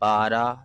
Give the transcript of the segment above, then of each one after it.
12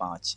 5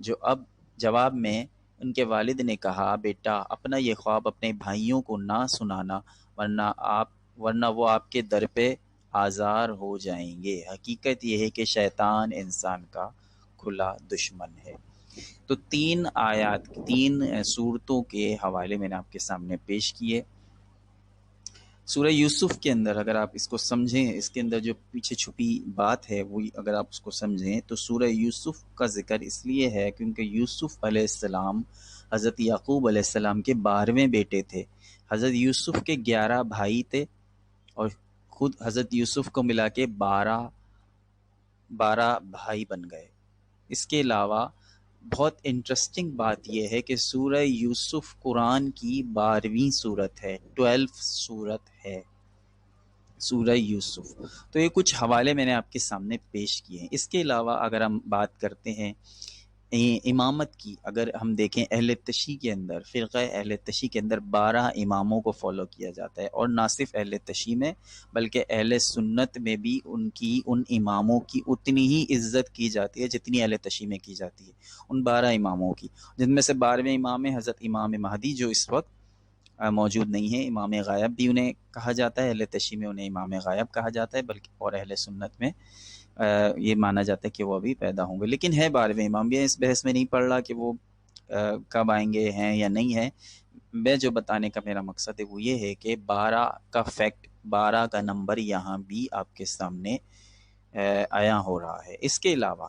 جو اب جواب میں ان کے والد نے کہا بیٹا اپنا یہ خواب اپنے بھائیوں کو نہ سنانا ورنہ وہ آپ کے در پہ آزار ہو جائیں گے، حقیقت یہ ہے کہ شیطان انسان کا کھلا دشمن ہے۔ تو 3 آیات 3 صورتوں کے حوالے میں نے آپ کے سامنے پیش کیے۔ سورہ یوسف کے اندر اگر آپ اس کو سمجھیں، اس کے اندر جو پیچھے چھپی بات ہے وہ اگر آپ اس کو سمجھیں تو سورہ یوسف کا ذکر اس لیے ہے کیونکہ یوسف علیہ السلام حضرت یعقوب علیہ السلام کے 12ویں بیٹے تھے۔ حضرت یوسف کے 11 بھائی تھے اور خود حضرت یوسف کو ملا کے 12 بھائی بن گئے۔ اس کے علاوہ بہت انٹرسٹنگ بات یہ ہے کہ سورہ یوسف قرآن کی 12ویں سورت ہے، 12 سورت ہے سورہ یوسف۔ تو یہ کچھ حوالے میں نے آپ کے سامنے پیش کیے ہیں۔ اس کے علاوہ اگر ہم بات کرتے ہیں امامت کی، اگر ہم دیکھیں اہل تشیع کے اندر، فرقہ اہل تشیع کے اندر 12 اماموں کو فالو کیا جاتا ہے، اور نہ صرف اہل تشیع میں بلکہ اہل سنت میں بھی ان اماموں کی اتنی ہی عزت کی جاتی ہے جتنی اہل تشیع میں کی جاتی ہے، ان 12 اماموں کی، جن میں سے 12ویں امام حضرت امام مہدی جو اس وقت موجود نہیں ہے۔ امام غائب بھی انہیں کہا جاتا ہے، اہل تشیع میں انہیں امام غائب کہا جاتا ہے، بلکہ اور اہل سنت میں یہ مانا جاتا ہے کہ وہ ابھی پیدا ہوں گے، لیکن ہے 12ویں امام بھی۔ اس بحث میں نہیں پڑ رہا کہ وہ کب آئیں گے، ہیں یا نہیں ہے۔ میں جو بتانے کا میرا مقصد ہے وہ یہ ہے کہ 12 کا فیکٹ، 12 کا نمبر یہاں بھی آپ کے سامنے آیا ہو رہا ہے۔ اس کے علاوہ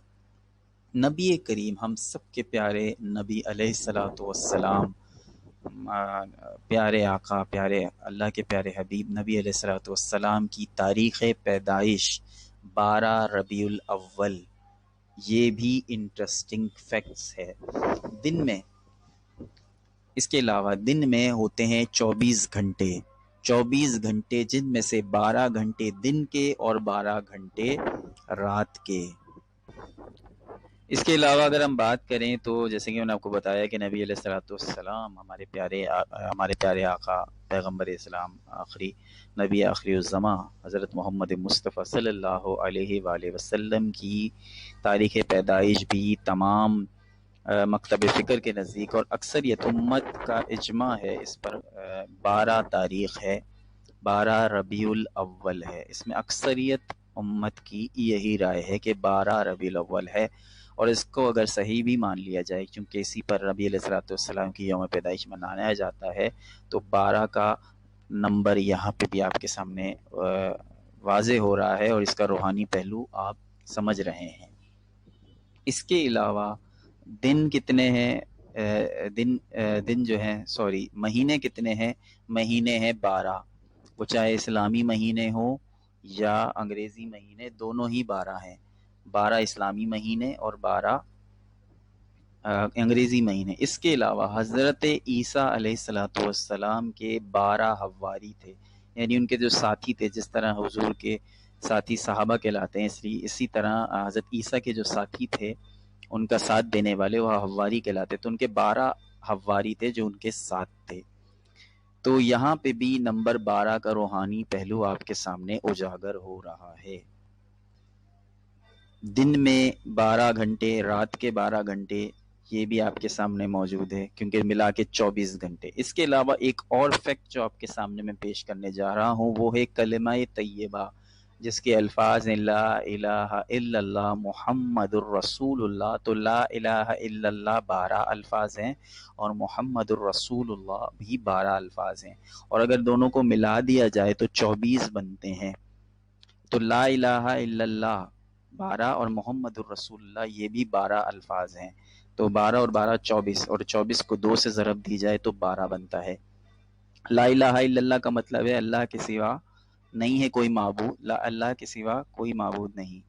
نبی کریم، ہم سب کے پیارے نبی علیہ الصلوۃ والسلام، پیارے آقا، پیارے اللہ کے پیارے حبیب نبی علیہ الصلوۃ والسلام کی تاریخ پیدائش 12 ربیع الاول، یہ بھی انٹرسٹنگ فیکٹس ہے۔ دن میں، اس کے علاوہ دن میں ہوتے ہیں 24 گھنٹے، 24 گھنٹے جن میں سے 12 گھنٹے دن کے اور 12 گھنٹے رات کے۔ اس کے علاوہ اگر ہم بات کریں تو جیسے کہ میں نے آپ کو بتایا کہ نبی علیہ الصلوۃ والسلام ہمارے پیارے آقا پیغمبر اسلام، آخری نبی آخری الزماں حضرت محمد مصطفیٰ صلی اللہ علیہ وآلہ وسلم کی تاریخ پیدائش بھی تمام مکتب فکر کے نزدیک اور اکثریت امت کا اجماع ہے اس پر، 12 تاریخ ہے، 12 ربیع الاول ہے۔ اس میں اکثریت امت کی یہی رائے ہے کہ 12 ربیع الاول ہے، اور اس کو اگر صحیح بھی مان لیا جائے کیونکہ اسی پر نبی علیہ الصلوۃ والسلام کی یوم پیدائش منایا جاتا ہے، تو 12 کا نمبر یہاں پہ بھی آپ کے سامنے واضح ہو رہا ہے اور اس کا روحانی پہلو آپ سمجھ رہے ہیں۔ اس کے علاوہ دن کتنے ہیں، دن جو ہیں مہینے کتنے ہیں؟ مہینے ہیں 12، وہ چاہے اسلامی مہینے ہوں یا انگریزی مہینے، دونوں ہی 12 ہیں، 12 اسلامی مہینے اور 12 انگریزی مہینے۔ اس کے علاوہ حضرت عیسیٰ علیہ السلام کے 12 حواری تھے، یعنی ان کے جو ساتھی تھے، جس طرح حضور کے ساتھی صحابہ کہلاتے ہیں، اسی طرح حضرت عیسیٰ کے جو ساتھی تھے، ان کا ساتھ دینے والے وہ حواری کہلاتے، تو ان کے 12 حواری تھے جو ان کے ساتھ تھے۔ تو یہاں پہ بھی نمبر 12 کا روحانی پہلو آپ کے سامنے اجاگر ہو رہا ہے۔ دن میں 12 گھنٹے، رات کے 12 گھنٹے، یہ بھی آپ کے سامنے موجود ہے کیونکہ ملا کے 24 گھنٹے۔ اس کے علاوہ ایک اور فیکٹ جو آپ کے سامنے میں پیش کرنے جا رہا ہوں وہ ہے کلمہ طیبہ، جس کے الفاظ ہیں لا الہ الا اللہ محمد الرسول اللہ۔ تو لا الہ الا اللہ 12 الفاظ ہیں اور محمد الرسول اللہ بھی 12 الفاظ ہیں، اور اگر دونوں کو ملا دیا جائے تو 24 بنتے ہیں۔ تو لا الہ الا اللہ 12 اور محمد الرسول اللہ یہ بھی 12 الفاظ ہیں، تو 12 اور 12 24، اور 24 کو 2 سے ضرب دی جائے تو 12 بنتا ہے۔ لا الہ الا اللہ کا مطلب ہے اللہ کے سوا نہیں ہے کوئی معبود، اللہ کے سوا کوئی معبود نہیں،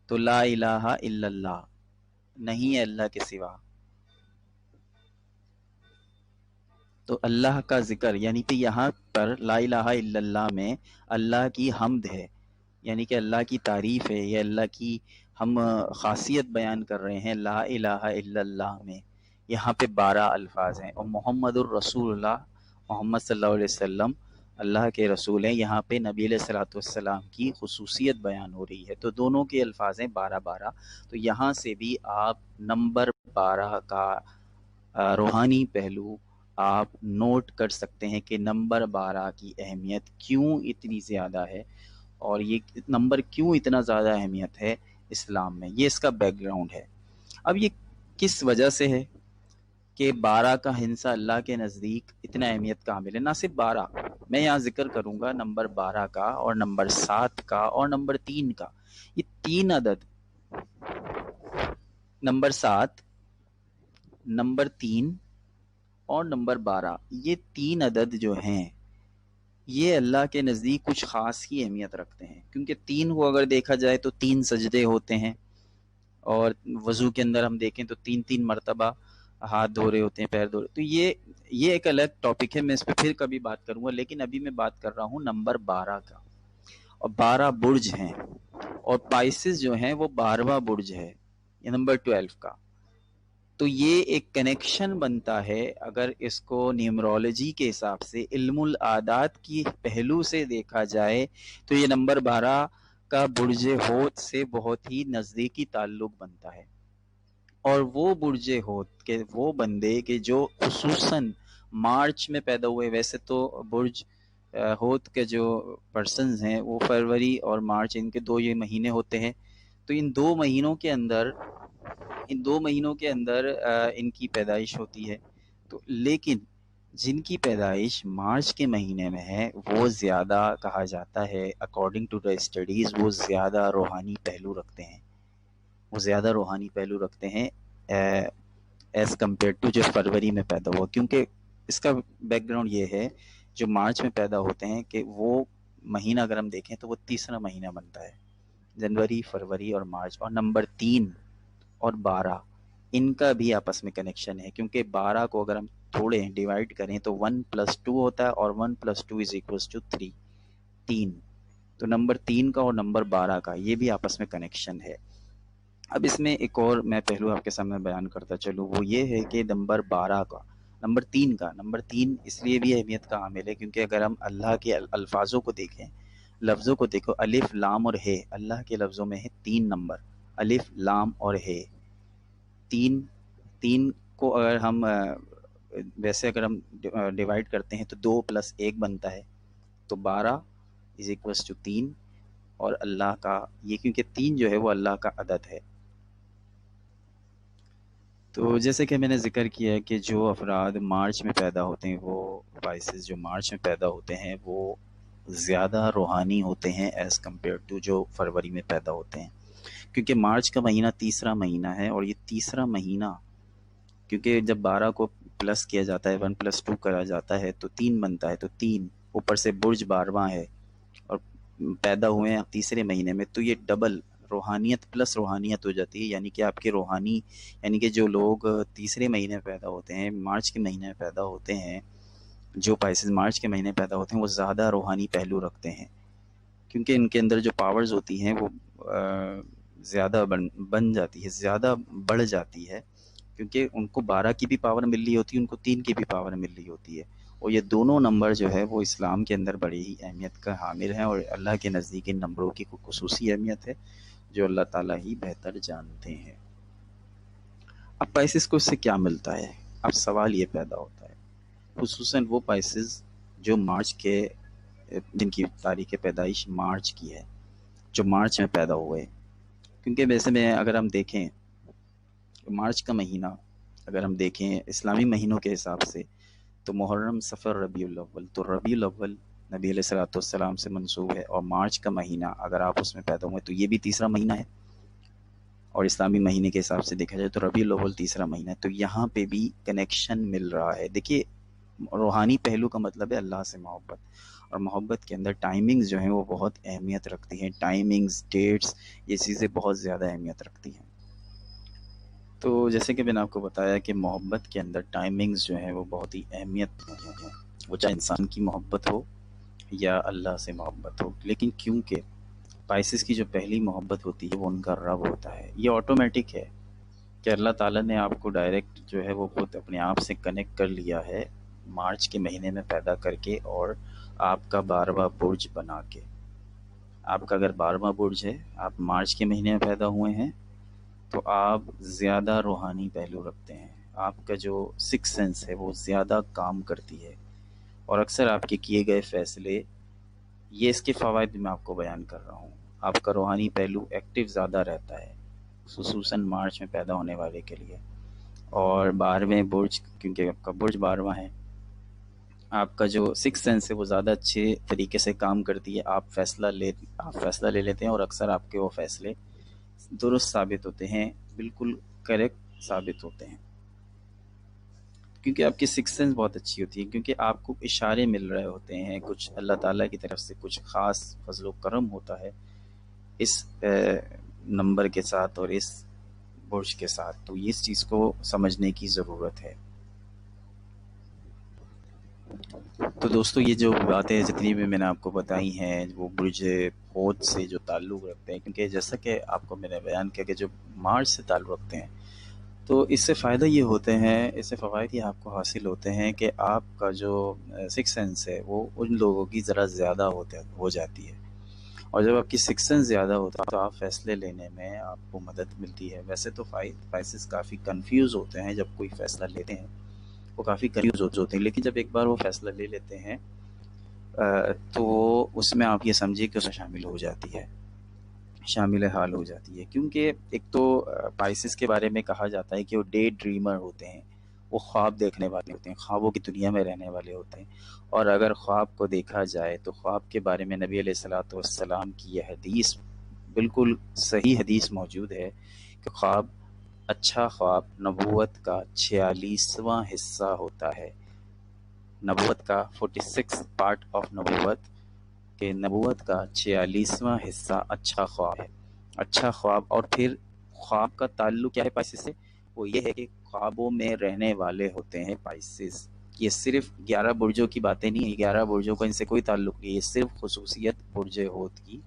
تو لا الہ الا اللہ نہیں ہے اللہ کے سوا، تو اللہ کا ذکر، یعنی کہ یہاں پر لا الہ الا اللہ میں اللہ کی حمد ہے، یعنی کہ اللہ کی تعریف ہے، یہ اللہ کی ہم خاصیت بیان کر رہے ہیں لا الہ الا اللہ میں۔ یہاں پہ 12 الفاظ ہیں، اور محمد الرسول اللہ، محمد صلی اللہ علیہ وسلم اللہ کے رسول ہیں، یہاں پہ نبی علیہ الصلوۃ والسلام کی خصوصیت بیان ہو رہی ہے، تو دونوں کے الفاظ ہیں 12 تو یہاں سے بھی آپ نمبر 12 کا روحانی پہلو آپ نوٹ کر سکتے ہیں کہ نمبر 12 کی اہمیت کیوں اتنی زیادہ ہے، اور یہ نمبر کیوں اتنا زیادہ اہمیت ہے اسلام میں، یہ اس کا بیک گراؤنڈ ہے۔ اب یہ کس وجہ سے ہے کہ 12 کا ہندسہ اللہ کے نزدیک اتنا اہمیت کا حامل ہے؟ نہ صرف 12، میں یہاں ذکر کروں گا نمبر 12 کا اور نمبر 7 کا اور نمبر 3 کا۔ یہ تین عدد، نمبر 7، نمبر 3 اور نمبر 12، یہ تین عدد جو ہیں یہ اللہ کے نزدیک کچھ خاص ہی اہمیت رکھتے ہیں، کیونکہ 3 کو اگر دیکھا جائے تو 3 سجدے ہوتے ہیں، اور وضو کے اندر ہم دیکھیں تو 3 مرتبہ ہاتھ دھو رہے ہوتے ہیں، پیر دھو رہے، تو یہ ایک الگ ٹاپک ہے، میں اس پہ پھر کبھی بات کروں گا، لیکن ابھی میں بات کر رہا ہوں نمبر 12 کا۔ اور 12 برج ہیں، اور پائسز جو ہیں وہ 12واں برج ہے، یہ نمبر 12 کا۔ تو یہ ایک کنیکشن بنتا ہے، اگر اس کو نیومرولوجی کے حساب سے، علم العادات کی پہلو سے دیکھا جائے تو یہ نمبر 12 کا برج ہوت سے بہت ہی نزدیکی تعلق بنتا ہے۔ اور وہ برج ہوت کے وہ بندے کہ جو خصوصاً مارچ میں پیدا ہوئے، ویسے تو برج ہوت کے جو پرسنز ہیں وہ فروری اور مارچ، ان کے 2 یہ مہینے ہوتے ہیں، تو ان 2 مہینوں کے اندر ان کی پیدائش ہوتی ہے۔ تو لیکن جن کی پیدائش مارچ کے مہینے میں ہے وہ زیادہ کہا جاتا ہے، اکارڈنگ ٹو دا اسٹڈیز، وہ زیادہ روحانی پہلو رکھتے ہیں ایز کمپیئر ٹو جو فروری میں پیدا ہوا، کیونکہ اس کا بیک گراؤنڈ یہ ہے، جو مارچ میں پیدا ہوتے ہیں کہ وہ مہینہ اگر ہم دیکھیں تو وہ تیسرا مہینہ بنتا ہے، جنوری، فروری اور مارچ۔ اور نمبر 3 اور 12 ان کا بھی آپس میں کنیکشن ہے، کیونکہ 12 کو اگر ہم تھوڑے ڈیوائڈ کریں تو 1+2 ہوتا ہے، اور 1+2 = 3، 3۔ تو نمبر 3 کا اور نمبر 12 کا یہ بھی آپس میں کنیکشن ہے۔ اب اس میں ایک اور میں پہلو آپ کے سامنے بیان کرتا چلوں، وہ یہ ہے کہ نمبر 12 کا، نمبر 3 اس لیے بھی اہمیت کا حامل ہے کیونکہ اگر ہم اللہ کے الفاظوں کو دیکھیں، لفظوں کو دیکھو، الف، لام اور ہے، اللہ کے لفظوں میں ہے 3 نمبر، الف، لام اور ہے۔ 3 کو اگر ہم ویسے اگر ہم ڈیوائڈ کرتے ہیں تو 2+1 بنتا ہے، تو 12 = 3، اور اللہ کا یہ کیونکہ 3 جو ہے وہ اللہ کا عدد ہے۔ تو جیسے کہ میں نے ذکر کیا ہے کہ جو افراد مارچ میں پیدا ہوتے ہیں، وہ پائسز جو مارچ میں پیدا ہوتے ہیں وہ زیادہ روحانی ہوتے ہیں ایز کمپیئر ٹو جو فروری میں پیدا ہوتے ہیں، کیونکہ مارچ کا مہینہ تیسرا مہینہ ہے، اور یہ تیسرا مہینہ کیونکہ جب 12 کو پلس کیا جاتا ہے، 1+2 کرا جاتا ہے تو 3 بنتا ہے، تو 3 اوپر سے برج 12واں ہے اور پیدا ہوئے ہیں تیسرے مہینے میں، تو یہ ڈبل روحانیت پلس روحانیت ہو جاتی ہے، یعنی کہ آپ کے روحانی، یعنی کہ جو لوگ تیسرے مہینے میں پیدا ہوتے ہیں، مارچ کے مہینے میں پیدا ہوتے ہیں، جو پائسز مارچ کے مہینے پیدا ہوتے ہیں وہ زیادہ روحانی پہلو رکھتے ہیں، کیونکہ ان کے اندر جو پاورز ہوتی ہیں وہ زیادہ بن جاتی ہے، زیادہ بڑھ جاتی ہے، کیونکہ ان کو 12 کی بھی پاور مل رہی ہوتی ہے، ان کو 3 کی بھی پاور مل رہی ہوتی ہے، اور یہ دونوں نمبر جو ہے وہ اسلام کے اندر بڑی ہی اہمیت کا حامل ہیں، اور اللہ کے نزدیک ان نمبروں کی کوئی خصوصی اہمیت ہے جو اللہ تعالیٰ ہی بہتر جانتے ہیں۔ اب پائسز کو اس سے کیا ملتا ہے؟ اب سوال یہ پیدا ہوتا ہے، خصوصاً وہ پائسز جو مارچ کے، جن کی تاریخ پیدائش مارچ کی ہے، جو مارچ میں پیدا ہوئے، کیونکہ ویسے میں اگر ہم دیکھیں مارچ کا مہینہ اگر ہم دیکھیں اسلامی مہینوں کے حساب سے تو محرم، صفر، ربیع الاول، تو ربیع الاول نبی علیہ الصلوۃ والسلام سے منسوب ہے، اور مارچ کا مہینہ اگر آپ اس میں پیدا ہوئے تو یہ بھی تیسرا مہینہ ہے، اور اسلامی مہینے کے حساب سے دیکھا جائے تو ربیع الاول تیسرا مہینہ ہے، تو یہاں پہ بھی کنیکشن مل رہا ہے۔ دیکھیے روحانی پہلو کا مطلب ہے اللہ سے محبت، اور محبت کے اندر ٹائمنگز جو ہیں وہ بہت اہمیت رکھتی ہیں، ٹائمنگز، ڈیٹس، یہ چیزیں بہت زیادہ اہمیت رکھتی ہیں۔ تو جیسے کہ میں نے آپ کو بتایا کہ محبت کے اندر ٹائمنگز جو ہیں وہ بہت ہی اہمیت ہیں، وہ چاہے انسان کی محبت ہو یا اللہ سے محبت ہو، لیکن کیونکہ پائسز کی جو پہلی محبت ہوتی ہے وہ ان کا رب ہوتا ہے، یہ آٹومیٹک ہے کہ اللہ تعالیٰ نے آپ کو ڈائریکٹ جو ہے وہ خود اپنے آپ سے کنیکٹ کر لیا ہے مارچ کے مہینے میں پیدا کر کے، اور آپ کا 12واں برج بنا کے، آپ کا اگر 12واں برج ہے، آپ مارچ کے مہینے میں پیدا ہوئے ہیں، تو آپ زیادہ روحانی پہلو رکھتے ہیں، آپ کا جو سکس سینس ہے وہ زیادہ کام کرتی ہے، اور اکثر آپ کے کیے گئے فیصلے، یہ اس کے فوائد بھی میں آپ کو بیان کر رہا ہوں، آپ کا روحانی پہلو ایکٹیو زیادہ رہتا ہے، خصوصاً مارچ میں پیدا ہونے والے کے لیے۔ اور 12ویں برج، کیونکہ آپ کا برج 12واں ہے، آپ کا جو سکس سینس ہے وہ زیادہ اچھے طریقے سے کام کرتی ہے، آپ فیصلہ لے لیتے ہیں، اور اکثر آپ کے وہ فیصلے درست ثابت ہوتے ہیں، بالکل کریکٹ ثابت ہوتے ہیں، کیونکہ آپ کی سکس سینس بہت اچھی ہوتی ہے، کیونکہ آپ کو اشارے مل رہے ہوتے ہیں، کچھ اللہ تعالیٰ کی طرف سے کچھ خاص فضل و کرم ہوتا ہے اس نمبر کے ساتھ اور اس برج کے ساتھ، تو اس چیز کو سمجھنے کی ضرورت ہے۔ تو دوستو، یہ جو باتیں جتنی بھی میں نے آپ کو بتائی ہیں، وہ برج حوت سے جو تعلق رکھتے ہیں، کیونکہ جیسا کہ آپ کو میں نے بیان کیا کہ جو مارچ سے تعلق رکھتے ہیں، تو اس سے فائدہ یہ ہوتے ہیں، اس سے فوائد یہ آپ کو حاصل ہوتے ہیں کہ آپ کا جو سکس سینس ہے وہ ان لوگوں کی ذرا زیادہ ہو جاتی ہے، اور جب آپ کی سکس سینس زیادہ ہوتا ہے تو آپ فیصلے لینے میں آپ کو مدد ملتی ہے۔ ویسے تو فائسز کافی کنفیوز ہوتے ہیں، جب کوئی فیصلہ لیتے ہیں وہ کافی کنفیوز ہوتے ہیں، لیکن جب ایک بار وہ فیصلہ لے لیتے ہیں تو اس میں آپ یہ سمجھیے کہ اس میں شامل ہو جاتی ہے، شامل حال ہو جاتی ہے، کیونکہ ایک تو پائسس کے بارے میں کہا جاتا ہے کہ وہ ڈے ڈریمر ہوتے ہیں، وہ خواب دیکھنے والے ہوتے ہیں، خوابوں کی دنیا میں رہنے والے ہوتے ہیں، اور اگر خواب کو دیکھا جائے تو خواب کے بارے میں نبی علیہ الصلوۃ والسلام کی یہ حدیث، بالکل صحیح حدیث موجود ہے کہ اچھا خواب نبوت کا 46واں حصہ ہوتا ہے، نبوت کا 46 پارٹ آف نبوت، کہ نبوت کا 46واں حصہ اچھا خواب ہے، اچھا خواب۔ اور پھر خواب کا تعلق کیا ہے پائسس سے؟ وہ یہ ہے کہ خوابوں میں رہنے والے ہوتے ہیں پائسس، یہ صرف 11 برجوں کی باتیں نہیں ہیں، 11 برجوں کا ان سے کوئی تعلق نہیں، یہ صرف خصوصیت برج حوت کی،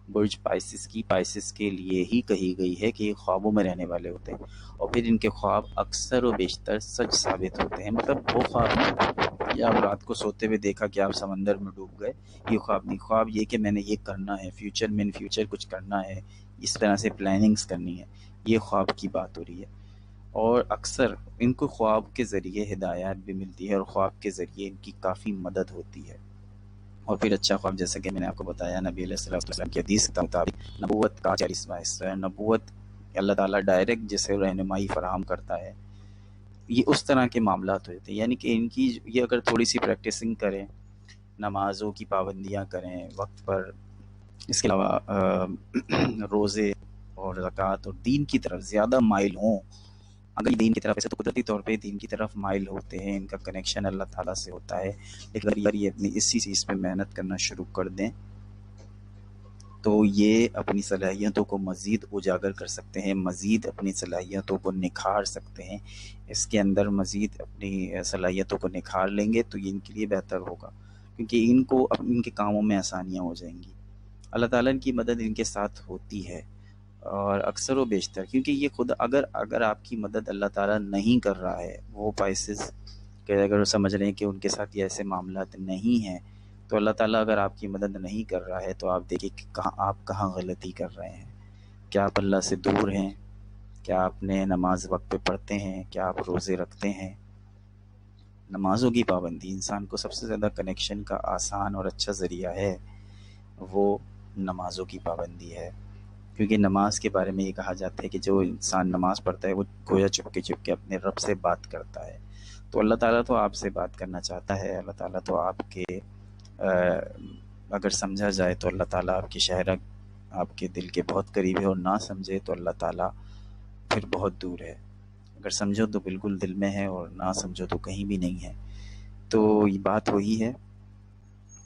برج پائسس کی، پائسس کے لیے ہی کہی گئی ہے کہ یہ خوابوں میں رہنے والے ہوتے ہیں، اور پھر ان کے خواب اکثر و بیشتر سچ ثابت ہوتے ہیں، مطلب وہ خواب نہیں یا آپ رات کو سوتے ہوئے دیکھا کہ آپ سمندر میں ڈوب گئے، یہ خواب نہیں، خواب یہ کہ میں نے یہ کرنا ہے، فیوچر میں ان فیوچر کچھ کرنا ہے، اس طرح سے پلاننگز کرنی ہے، یہ خواب کی بات ہو رہی ہے، اور اکثر ان کو خواب کے ذریعے ہدایات بھی ملتی ہے، اور خواب کے ذریعے ان کی کافی مدد ہوتی ہے۔ اور پھر اچھا خواب، جیسا کہ میں نے آپ کو بتایا، نبی علیہ الصلوۃ والسلام کی حدیث کے مطابق نبوت کا 40واں حصہ ہے، نبوت اللہ تعالیٰ ڈائریکٹ جسے رہنمائی فراہم کرتا ہے، یہ اس طرح کے معاملات ہوتے ہیں، یعنی کہ ان کی یہ اگر تھوڑی سی پریکٹسنگ کریں، نمازوں کی پابندیاں کریں وقت پر، اس کے علاوہ روزے اور زکوٰۃ اور دین کی طرف زیادہ مائل ہوں، اگر دین کی طرف ایسے تو قدرتی طور پہ دین کی طرف مائل ہوتے ہیں، ان کا کنیکشن اللہ تعالیٰ سے ہوتا ہے، لیکن اگر یہ اپنی اسی چیز پہ محنت کرنا شروع کر دیں تو یہ اپنی صلاحیتوں کو مزید اجاگر کر سکتے ہیں، مزید اپنی صلاحیتوں کو نکھار سکتے ہیں، اس کے اندر مزید اپنی صلاحیتوں کو نکھار لیں گے تو یہ ان کے لیے بہتر ہوگا، کیونکہ ان کو ان کے کاموں میں آسانیاں ہو جائیں گی، اللہ تعالیٰ کی مدد ان کے ساتھ ہوتی ہے، اور اکثر و بیشتر، کیونکہ یہ خود اگر آپ کی مدد اللہ تعالیٰ نہیں کر رہا ہے، وہ پائسز کہ اگر وہ سمجھ رہے ہیں کہ ان کے ساتھ یہ ایسے معاملات نہیں ہیں، تو اللہ تعالیٰ اگر آپ کی مدد نہیں کر رہا ہے تو آپ دیکھیں کہ آپ کہاں غلطی کر رہے ہیں، کیا آپ اللہ سے دور ہیں، کیا آپ نے نماز وقت پہ پڑھتے ہیں، کیا آپ روزے رکھتے ہیں۔ نمازوں کی پابندی انسان کو سب سے زیادہ کنیکشن کا آسان اور اچھا ذریعہ ہے، وہ نمازوں کی پابندی ہے، کیونکہ نماز کے بارے میں یہ کہا جاتا ہے کہ جو انسان نماز پڑھتا ہے وہ گویا چپکے چپکے اپنے رب سے بات کرتا ہے، تو اللہ تعالیٰ تو آپ سے بات کرنا چاہتا ہے، اللہ تعالیٰ تو آپ کے اگر سمجھا جائے تو اللہ تعالیٰ آپ کی شہرک آپ کے دل کے بہت قریب ہے، اور نہ سمجھے تو اللہ تعالیٰ پھر بہت دور ہے، اگر سمجھو تو بالکل دل میں ہے، اور نہ سمجھو تو کہیں بھی نہیں ہے۔ تو یہ بات وہی ہے،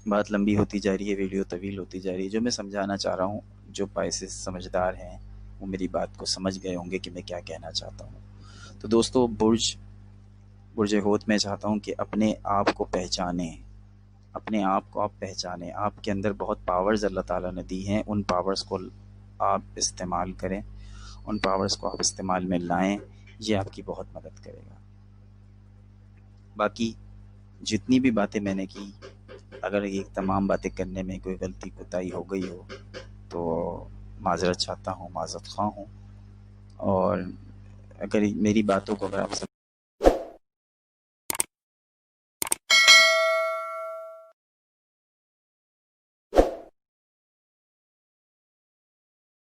بات لمبی ہوتی جا رہی ہے، ویڈیو طویل ہوتی جا رہی ہے، جو میں سمجھانا چاہ رہا ہوں، جو پائسس سمجھدار ہیں وہ میری بات کو سمجھ گئے ہوں گے کہ میں کیا کہنا چاہتا ہوں۔ تو دوستو، برج حوت میں چاہتا ہوں کہ اپنے آپ کو پہچانیں، اپنے آپ کو آپ پہچانیں، آپ کے اندر بہت پاورز اللہ تعالیٰ نے دی ہیں، ان پاورز کو آپ استعمال کریں، ان پاورز کو آپ استعمال میں لائیں، یہ آپ کی بہت مدد کرے گا۔ باقی جتنی بھی باتیں میں نے کی اگر یہ تمام باتیں کرنے میں کوئی غلطی کوتاہی ہو گئی ہو تو معذرت چاہتا ہوں، معذرت خواہ ہوں، اور اگر میری باتوں کو اگر آپ